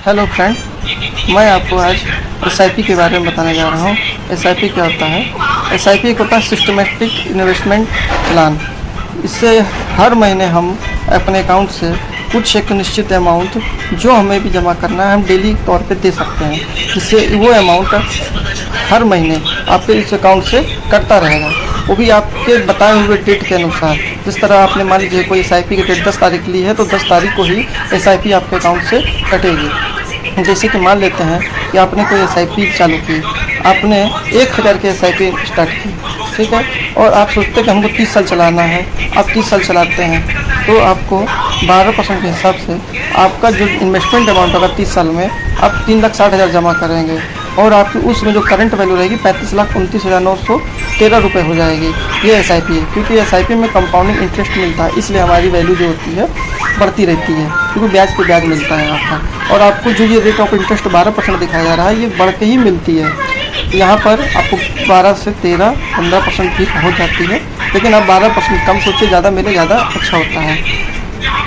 Hello friend, मैं आपको आज एसआईपी के बारे में बताने जा रहा हूँ। एसआईपी क्या होता है? एसआईपी एक होता है सिस्टमेटिक इन्वेस्टमेंट प्लान। इससे हर महीने हम अपने अकाउंट से कुछ एक निश्चित अमाउंट जो हमें भी जमा करना है हम डेली तौर पे दे सकते हैं, जिससे वो अमाउंट हर महीने आपके इस अकाउंट से कटता रहेगा, वो भी आपके बताए हुए डेट के अनुसार। जिस तरह आपने मान लीजिए कोई एसआईपी की डेट 10 तारीख ली है तो 10 तारीख को ही एसआईपी आपके अकाउंट से कटेगी। जैसे कि मान लेते हैं कि आपने कोई एसआईपी चालू की, आपने 1000 की एसआईपी स्टार्ट की, ठीक है, और आप सोचते हैं कि हमको 30 साल चलाना है। आप 30 साल चलाते हैं तो आपको 12% के हिसाब से आपका जो इन्वेस्टमेंट अमाउंट होगा 30 साल में आप 3,60,000 जमा करेंगे और आपकी उसमें जो करंट वैल्यू रहेगी 35,29,913 रुपये हो जाएगी। ये एसआईपी है, क्योंकि एसआईपी में कंपाउंडिंग इंटरेस्ट मिलता है, इसलिए हमारी वैल्यू जो होती है बढ़ती रहती है, क्योंकि ब्याज पे ब्याज मिलता है आपका। और आपको जो ये रेट ऑफ इंटरेस्ट 12% दिखाया जा रहा है, ये बढ़ के ही मिलती है। यहाँ पर आपको 12 से 13-15% भी पहुँच जाती है, लेकिन आप 12% कम सोचिए, ज़्यादा मिले ज़्यादा अच्छा होता है।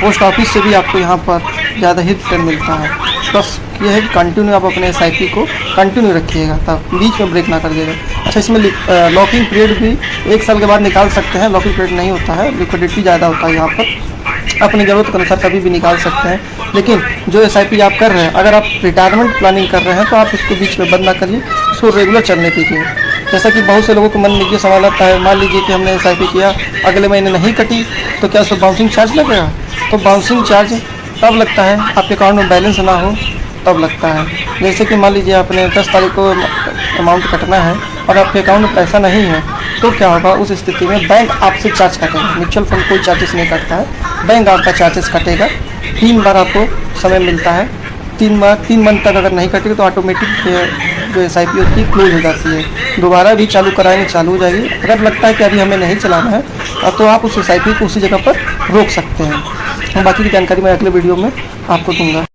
पोस्ट ऑफिस से भी आपको यहाँ पर ज़्यादा ही रिटर्न मिलता है। बस ये है कि कंटिन्यू आप अपने एसआईपी को कंटिन्यू रखिएगा, तब बीच में ब्रेक ना कर देगा। अच्छा, इसमें लॉकिंग पीरियड भी 1 साल के बाद निकाल सकते हैं, लॉकिंग पीरियड नहीं होता है, लिक्विडिटी ज़्यादा होता है यहाँ पर, अपनी ज़रूरत के अनुसार कभी भी निकाल सकते हैं। लेकिन जो एसआईपी आप कर रहे हैं, अगर आप रिटायरमेंट प्लानिंग कर रहे हैं तो आप इसको बीच में बंद ना करिए, इसको रेगुलर चलने दीजिए। जैसा कि बहुत से लोगों को मन में ये सवाल आता है, मान लीजिए कि हमने एसआईपी किया, अगले महीने नहीं कटी तो क्या उसको बाउंसिंग चार्ज लगेगा? तो बाउंसिंग चार्ज तब लगता है आपके अकाउंट में बैलेंस ना हो तब लगता है। जैसे कि मान लीजिए आपने 10 तारीख को अमाउंट कटना है और आपके अकाउंट में पैसा नहीं है, तो क्या होगा उस स्थिति में? बैंक आपसे चार्ज काटेगा। म्यूचुअल फंड कोई चार्जेस नहीं काटता है, बैंक आपका चार्जेस काटेगा। 3 बार आपको समय मिलता है, 3 मंथ तक अगर नहीं कटेगी तो ऑटोमेटिक जो एसआईपी होती है क्लोज हो जाती है। दोबारा भी चालू कराएंगे चालू हो जाएगी। अगर लगता है कि अभी हमें नहीं चलाना है तो आप उस एसआईपी को उसी जगह पर रोक सकते हैं। बाकी की जानकारी मैं अगले वीडियो में आपको दूंगा।